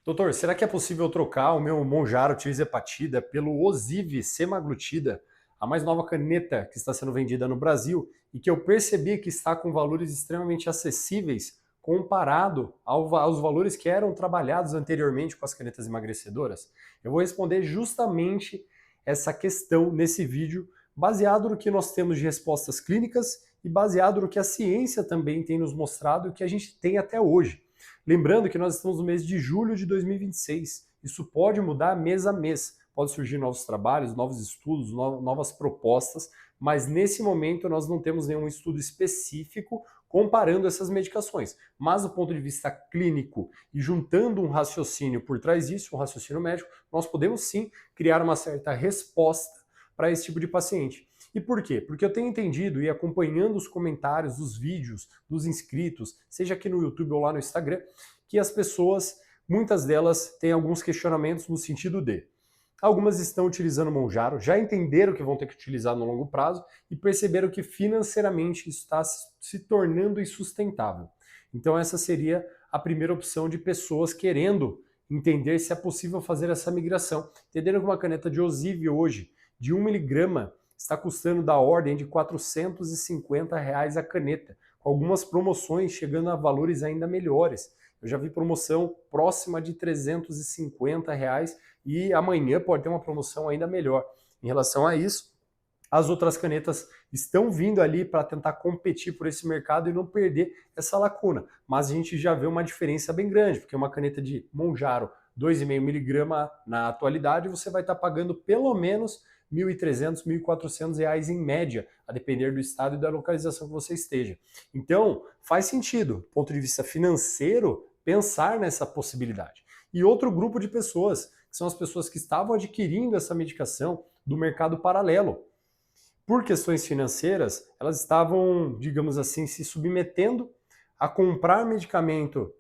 Doutor, será que é possível trocar o meu Monjaro tirzepatida pelo Ozivy semaglutida, a mais nova caneta que está sendo vendida no Brasil e que eu percebi que está com valores extremamente acessíveis comparado aos valores que eram trabalhados anteriormente com as canetas emagrecedoras? Eu vou responder justamente essa questão nesse vídeo, baseado no que nós temos de respostas clínicas e baseado no que a ciência também tem nos mostrado e o que a gente tem até hoje. Lembrando que nós estamos no mês de julho de 2026. Isso pode mudar mês a mês. Pode surgir novos trabalhos, novos estudos, novas propostas, mas nesse momento nós não temos nenhum estudo específico comparando essas medicações. Mas do ponto de vista clínico e juntando um raciocínio por trás disso, um raciocínio médico, nós podemos sim criar uma certa resposta para esse tipo de paciente. E por quê? Porque eu tenho entendido e acompanhando os comentários dos vídeos dos inscritos, seja aqui no YouTube ou lá no Instagram, que as pessoas, muitas delas, têm alguns questionamentos no sentido de algumas estão utilizando o Monjaro, já entenderam que vão ter que utilizar no longo prazo e perceberam que financeiramente isso está se tornando insustentável. Então essa seria a primeira opção de pessoas querendo entender se é possível fazer essa migração. Entenderam que uma caneta de Ozivy hoje, de 1 miligrama, está custando da ordem de R$ 450 a caneta, com algumas promoções chegando a valores ainda melhores. Eu já vi promoção próxima de R$ 350 e amanhã pode ter uma promoção ainda melhor. Em relação a isso, as outras canetas estão vindo ali para tentar competir por esse mercado e não perder essa lacuna. Mas a gente já vê uma diferença bem grande, porque uma caneta de Monjaro 2,5 miligrama na atualidade você vai estar pagando pelo menos R$ 1.300, R$ 1.400 em média, a depender do estado e da localização que você esteja. Então, faz sentido, do ponto de vista financeiro, pensar nessa possibilidade. E outro grupo de pessoas, que são as pessoas que estavam adquirindo essa medicação do mercado paralelo. Por questões financeiras, elas estavam, digamos assim, se submetendo a comprar medicamento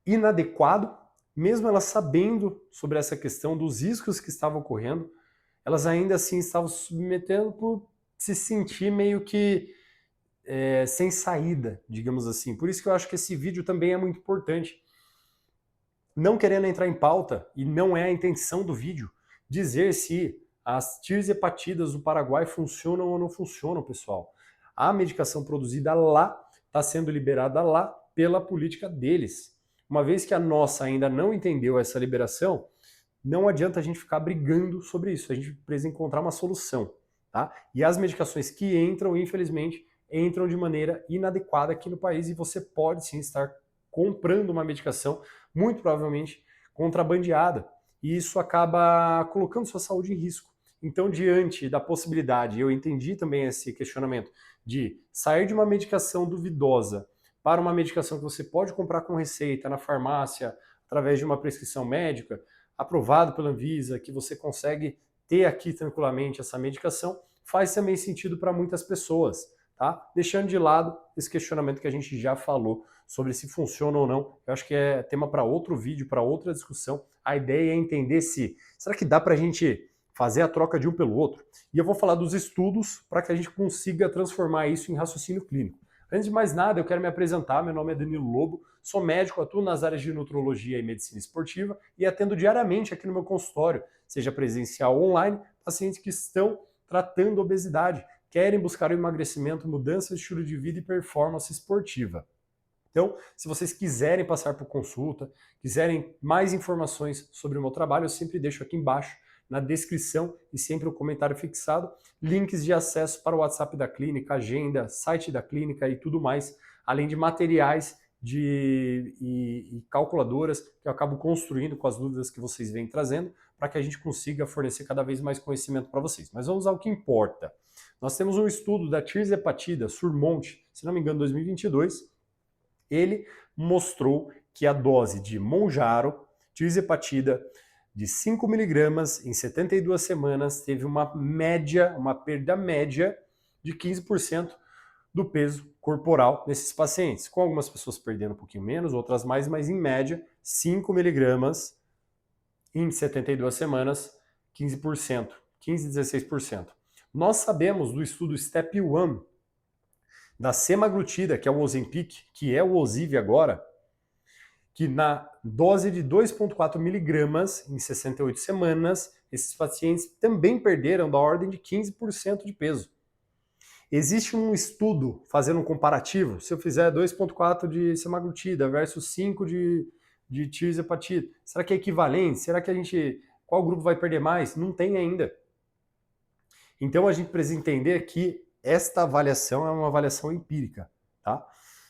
inadequado, mesmo elas sabendo sobre essa questão dos riscos que estavam ocorrendo, elas ainda assim estavam se submetendo por se sentir meio que sem saída, digamos assim. Por isso que eu acho que esse vídeo também é muito importante. Não querendo entrar em pauta, e não é a intenção do vídeo, dizer se as tirzepatidas do Paraguai funcionam ou não funcionam, pessoal. A medicação produzida lá está sendo liberada lá pela política deles. Uma vez que a nossa ainda não entendeu essa liberação, não adianta a gente ficar brigando sobre isso, a gente precisa encontrar uma solução. Tá? E as medicações que entram, infelizmente, entram de maneira inadequada aqui no país e você pode sim estar comprando uma medicação, muito provavelmente contrabandeada, e isso acaba colocando sua saúde em risco. Então, diante da possibilidade, eu entendi também esse questionamento, de sair de uma medicação duvidosa para uma medicação que você pode comprar com receita na farmácia, através de uma prescrição médica, aprovado pela Anvisa, que você consegue ter aqui tranquilamente essa medicação, faz também sentido para muitas pessoas, tá? Deixando de lado esse questionamento que a gente já falou sobre se funciona ou não. Eu acho que é tema para outro vídeo, para outra discussão. A ideia é entender se, será que dá para a gente fazer a troca de um pelo outro? E eu vou falar dos estudos para que a gente consiga transformar isso em raciocínio clínico. Antes de mais nada, eu quero me apresentar. Meu nome é Danilo Lobo, sou médico, atuo nas áreas de nutrologia e medicina esportiva e atendo diariamente aqui no meu consultório, seja presencial ou online, pacientes que estão tratando obesidade, querem buscar o emagrecimento, mudança de estilo de vida e performance esportiva. Então, se vocês quiserem passar por consulta, quiserem mais informações sobre o meu trabalho, eu sempre deixo aqui embaixo na descrição e sempre o comentário fixado, links de acesso para o WhatsApp da clínica, agenda, site da clínica e tudo mais, além de materiais e calculadoras que eu acabo construindo com as dúvidas que vocês vêm trazendo, para que a gente consiga fornecer cada vez mais conhecimento para vocês. Mas vamos ao que importa. Nós temos um estudo da tirzepatida, Surmont, se não me engano, 2022, ele mostrou que a dose de Monjaro, tirzepatida, de 5 miligramas em 72 semanas teve uma média, uma perda média de 15% do peso corporal nesses pacientes, com algumas pessoas perdendo um pouquinho menos, outras mais, mas em média 5 miligramas em 72 semanas, 15%, 15, 16%. Nós sabemos do estudo STEP 1 da semaglutida, que é o Ozempic, que é o Ozivy agora, que na dose de 2,4 miligramas em 68 semanas, esses pacientes também perderam da ordem de 15% de peso. Existe um estudo fazendo um comparativo, se eu fizer 2,4 de semaglutida versus 5 de tirzepatida, será que é equivalente? Será que qual grupo vai perder mais? Não tem ainda. Então a gente precisa entender que esta avaliação é uma avaliação empírica, tá?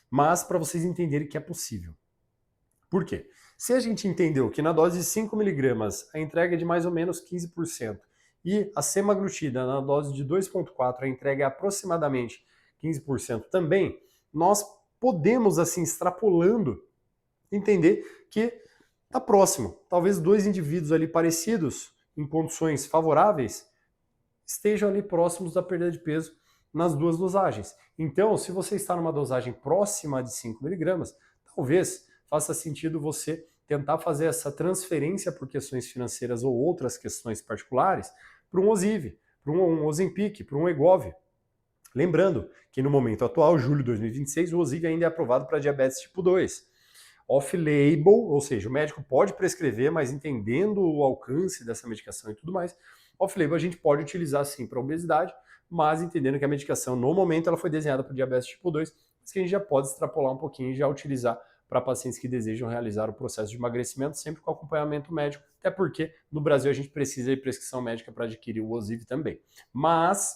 Mas para vocês entenderem que é possível. Por quê? Se a gente entendeu que na dose de 5 miligramas a entrega é de mais ou menos 15% e a semaglutida na dose de 2,4 a entrega é aproximadamente 15% também, nós podemos, assim, extrapolando, entender que está próximo. Talvez dois indivíduos ali parecidos, em condições favoráveis, estejam ali próximos da perda de peso nas duas dosagens. Então, se você está numa dosagem próxima de 5 miligramas, talvez faça sentido você tentar fazer essa transferência por questões financeiras ou outras questões particulares para um Ozivy, para um Ozempic, para um Wegovy. Lembrando que no momento atual, julho de 2026, o Ozivy ainda é aprovado para diabetes tipo 2. Off-label, ou seja, o médico pode prescrever, mas entendendo o alcance dessa medicação e tudo mais, off-label a gente pode utilizar sim para obesidade, mas entendendo que a medicação no momento ela foi desenhada para diabetes tipo 2, mas que a gente já pode extrapolar um pouquinho e já utilizar para pacientes que desejam realizar o processo de emagrecimento, sempre com acompanhamento médico, até porque no Brasil a gente precisa de prescrição médica para adquirir o Ozivy também. Mas,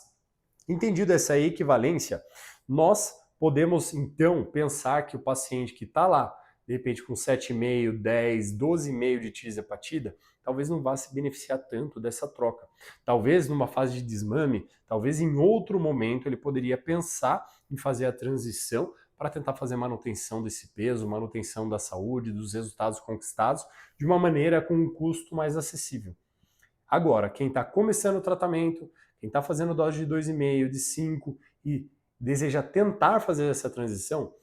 entendido essa equivalência, nós podemos então pensar que o paciente que está lá, de repente com 7,5, 10, 12,5 de tirzepatida, talvez não vá se beneficiar tanto dessa troca. Talvez numa fase de desmame, talvez em outro momento ele poderia pensar em fazer a transição para tentar fazer manutenção desse peso, manutenção da saúde, dos resultados conquistados, de uma maneira com um custo mais acessível. Agora, quem está começando o tratamento, quem está fazendo dose de 2,5, de 5 e deseja tentar fazer essa transição,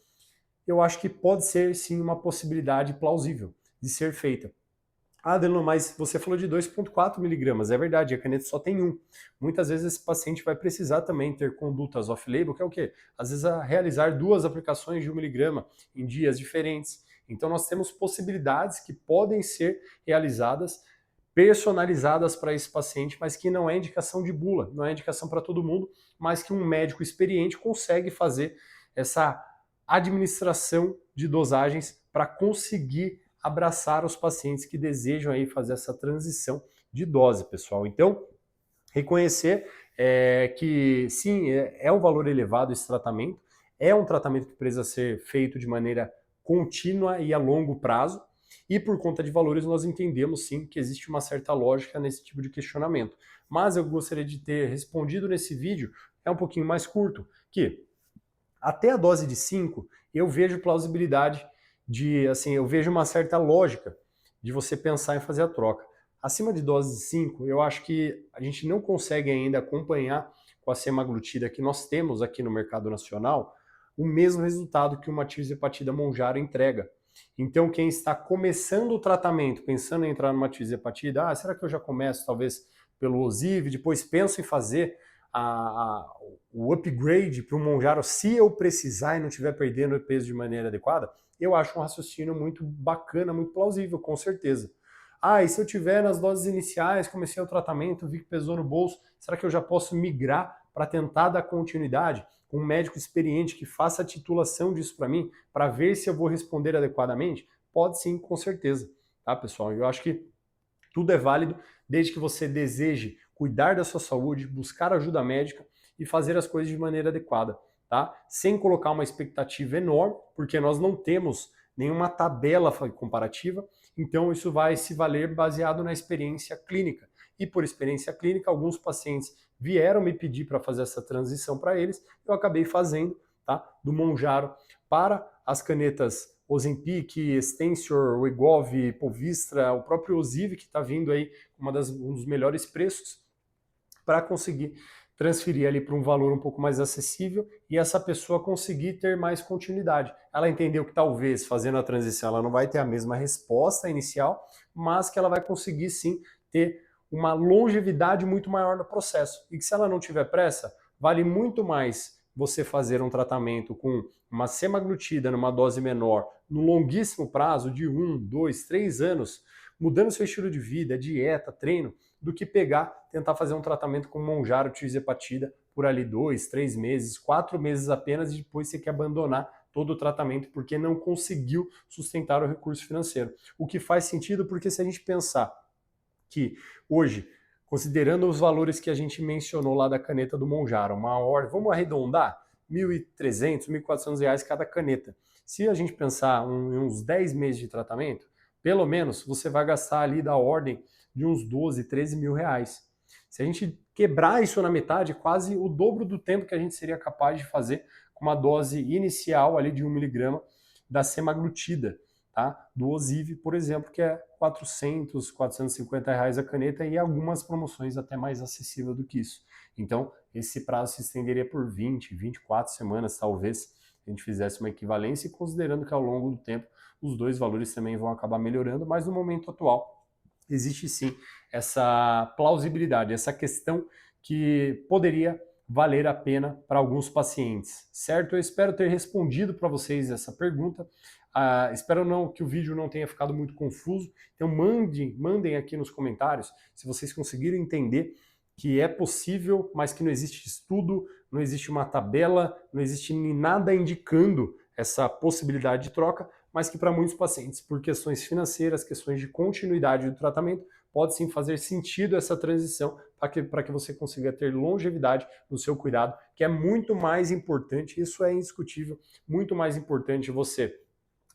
eu acho que pode ser sim uma possibilidade plausível de ser feita. Ah, Delano, mas você falou de 2,4 miligramas, é verdade, a caneta só tem um. Muitas vezes esse paciente vai precisar também ter condutas off-label, que é o quê? Às vezes realizar 2 aplicações de 1 miligrama em dias diferentes. Então nós temos possibilidades que podem ser realizadas, personalizadas para esse paciente, mas que não é indicação de bula, não é indicação para todo mundo, mas que um médico experiente consegue fazer essa administração de dosagens para conseguir abraçar os pacientes que desejam aí fazer essa transição de dose, pessoal. Então, reconhecer que sim, é um valor elevado esse tratamento, é um tratamento que precisa ser feito de maneira contínua e a longo prazo, e por conta de valores nós entendemos sim que existe uma certa lógica nesse tipo de questionamento. Mas eu gostaria de ter respondido nesse vídeo, é um pouquinho mais curto, que até a dose de 5 eu vejo plausibilidade eu vejo uma certa lógica de você pensar em fazer a troca. Acima de dose de 5, eu acho que a gente não consegue ainda acompanhar com a semaglutida que nós temos aqui no mercado nacional o mesmo resultado que uma tirzepatida Mounjaro entrega. Então, quem está começando o tratamento, pensando em entrar numa tirzepatida, será que eu já começo talvez pelo Ozivy, depois penso em fazer o upgrade para o Mounjaro se eu precisar e não estiver perdendo o peso de maneira adequada? Eu acho um raciocínio muito bacana, muito plausível, com certeza. E se eu tiver nas doses iniciais, comecei o tratamento, vi que pesou no bolso, será que eu já posso migrar para tentar dar continuidade com um médico experiente que faça a titulação disso para mim, para ver se eu vou responder adequadamente? Pode sim, com certeza, tá, pessoal? Eu acho que tudo é válido desde que você deseje cuidar da sua saúde, buscar ajuda médica e fazer as coisas de maneira adequada, tá? Sem colocar uma expectativa enorme, porque nós não temos nenhuma tabela comparativa, então isso vai se valer baseado na experiência clínica. E por experiência clínica, alguns pacientes vieram me pedir para fazer essa transição para eles, eu acabei fazendo, tá? Do Mounjaro para as canetas Ozempic, Extensor, Wegovy, Povistra, o próprio Ozivy, que está vindo aí um dos melhores preços, para conseguir transferir ali para um valor um pouco mais acessível e essa pessoa conseguir ter mais continuidade. Ela entendeu que talvez fazendo a transição ela não vai ter a mesma resposta inicial, mas que ela vai conseguir sim ter uma longevidade muito maior no processo. E que se ela não tiver pressa, vale muito mais você fazer um tratamento com uma semaglutida numa dose menor no longuíssimo prazo de 1, 2, 3 anos, mudando seu estilo de vida, dieta, treino, do que tentar fazer um tratamento com Mounjaro tirzepatida por ali 2, 3 meses, 4 meses apenas e depois ter que abandonar todo o tratamento porque não conseguiu sustentar o recurso financeiro. O que faz sentido porque se a gente pensar que hoje, considerando os valores que a gente mencionou lá da caneta do Mounjaro, vamos arredondar, R$ 1.300, R$ 1.400 cada caneta. Se a gente pensar em uns 10 meses de tratamento, pelo menos você vai gastar ali da ordem de uns 12, 13 mil reais. Se a gente quebrar isso na metade, quase o dobro do tempo que a gente seria capaz de fazer com uma dose inicial ali de 1 miligrama da semaglutida, tá? Do Ozivy, por exemplo, que é 400, 450 reais a caneta e algumas promoções até mais acessível do que isso. Então, esse prazo se estenderia por 20, 24 semanas, talvez, se a gente fizesse uma equivalência, e considerando que ao longo do tempo os dois valores também vão acabar melhorando, mas no momento atual existe sim essa plausibilidade, essa questão que poderia valer a pena para alguns pacientes, certo? Eu espero ter respondido para vocês essa pergunta. Espero que o vídeo não tenha ficado muito confuso. Então mandem aqui nos comentários se vocês conseguiram entender que é possível, mas que não existe estudo, não existe uma tabela, não existe nada indicando essa possibilidade de troca, mas que para muitos pacientes, por questões financeiras, questões de continuidade do tratamento, pode sim fazer sentido essa transição para que você consiga ter longevidade no seu cuidado, que é muito mais importante, isso é indiscutível, muito mais importante você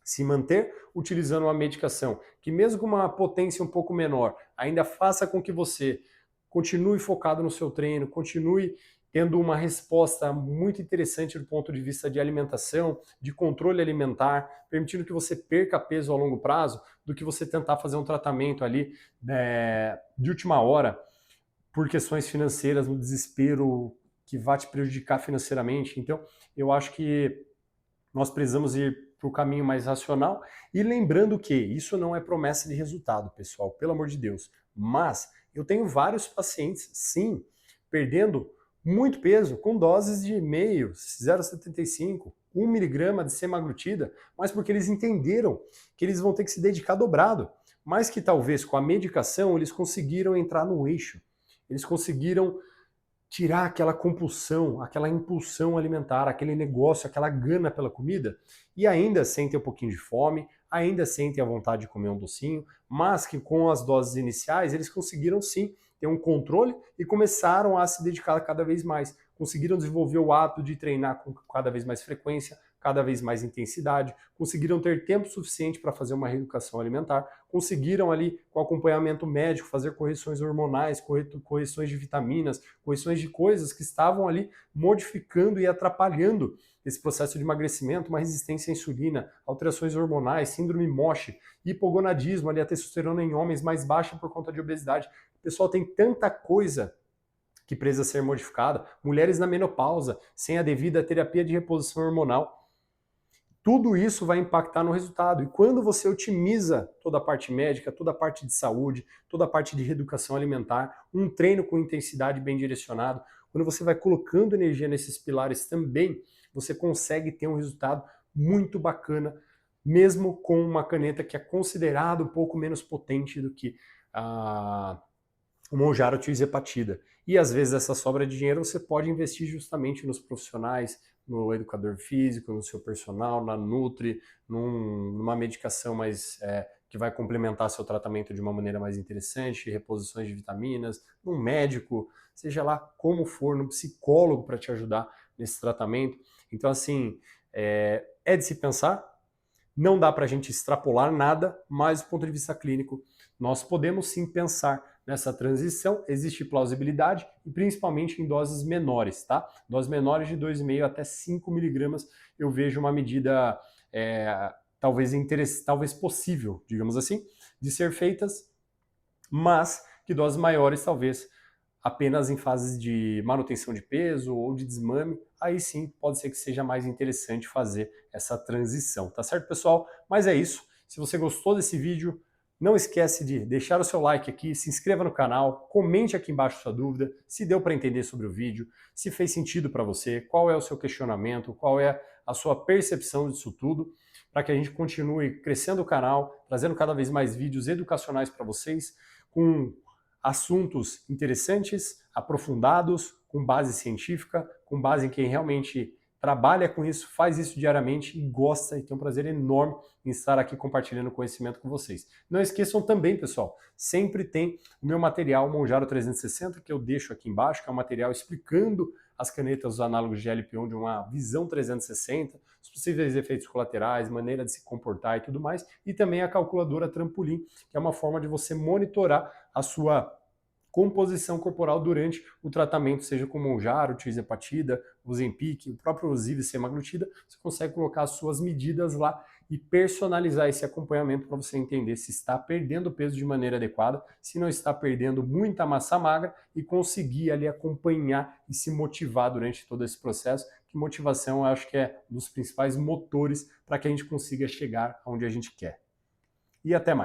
se manter utilizando uma medicação que mesmo com uma potência um pouco menor, ainda faça com que você continue focado no seu treino, continue tendo uma resposta muito interessante do ponto de vista de alimentação, de controle alimentar, permitindo que você perca peso a longo prazo, do que você tentar fazer um tratamento ali de última hora por questões financeiras, no desespero que vai te prejudicar financeiramente. Então, eu acho que nós precisamos ir para o caminho mais racional e lembrando que isso não é promessa de resultado, pessoal, pelo amor de Deus. Mas eu tenho vários pacientes, sim, perdendo muito peso com doses de meio, 0,75, 1 miligrama de semaglutida, mas porque eles entenderam que eles vão ter que se dedicar dobrado, mas que talvez com a medicação eles conseguiram entrar no eixo, eles conseguiram tirar aquela compulsão, aquela impulsão alimentar, aquele negócio, aquela gana pela comida, e ainda sentem um pouquinho de fome, ainda sentem a vontade de comer um docinho, mas que com as doses iniciais eles conseguiram sim ter um controle e começaram a se dedicar cada vez mais. Conseguiram desenvolver o hábito de treinar com cada vez mais frequência, cada vez mais intensidade, conseguiram ter tempo suficiente para fazer uma reeducação alimentar, conseguiram ali, com acompanhamento médico, fazer correções hormonais, correções de vitaminas, correções de coisas que estavam ali modificando e atrapalhando esse processo de emagrecimento, uma resistência à insulina, alterações hormonais, síndrome MOSH, hipogonadismo, ali a testosterona em homens mais baixa por conta de obesidade. O pessoal tem tanta coisa que precisa ser modificada, mulheres na menopausa, sem a devida terapia de reposição hormonal. Tudo isso vai impactar no resultado. E quando você otimiza toda a parte médica, toda a parte de saúde, toda a parte de reeducação alimentar, um treino com intensidade bem direcionado, quando você vai colocando energia nesses pilares também, você consegue ter um resultado muito bacana, mesmo com uma caneta que é considerada um pouco menos potente do que o Mounjaro tirzepatida. E às vezes essa sobra de dinheiro você pode investir justamente nos profissionais, no educador físico, no seu personal, na Nutri, numa medicação que vai complementar seu tratamento de uma maneira mais interessante, reposições de vitaminas, num médico, seja lá como for, no psicólogo para te ajudar nesse tratamento. Então, assim, é de se pensar, não dá para a gente extrapolar nada, mas do ponto de vista clínico, nós podemos sim pensar nessa transição, existe plausibilidade e principalmente em doses menores, tá? Doses menores de 2,5 até 5 miligramas eu vejo uma medida talvez possível, digamos assim, de ser feitas, mas que doses maiores talvez apenas em fases de manutenção de peso ou de desmame, aí sim pode ser que seja mais interessante fazer essa transição, tá certo, pessoal? Mas é isso. Se você gostou desse vídeo, Não esquece de deixar o seu like aqui, se inscreva no canal, comente aqui embaixo sua dúvida, se deu para entender sobre o vídeo, se fez sentido para você, qual é o seu questionamento, qual é a sua percepção disso tudo, para que a gente continue crescendo o canal, trazendo cada vez mais vídeos educacionais para vocês, com assuntos interessantes, aprofundados, com base científica, com base em quem realmente trabalha com isso, faz isso diariamente e gosta, e tem um prazer enorme em estar aqui compartilhando conhecimento com vocês. Não esqueçam também, pessoal, sempre tem o meu material Monjaro 360, que eu deixo aqui embaixo, que é um material explicando as canetas, os análogos de LP1 de uma visão 360, os possíveis efeitos colaterais, maneira de se comportar e tudo mais, e também a calculadora Trampolim, que é uma forma de você monitorar a sua composição corporal durante o tratamento, seja com Monjaro, tirzepatida, Ozempic, o próprio Ozivy semaglutida, você consegue colocar as suas medidas lá e personalizar esse acompanhamento para você entender se está perdendo peso de maneira adequada, se não está perdendo muita massa magra e conseguir ali acompanhar e se motivar durante todo esse processo, que motivação eu acho que é um dos principais motores para que a gente consiga chegar onde a gente quer. E até mais.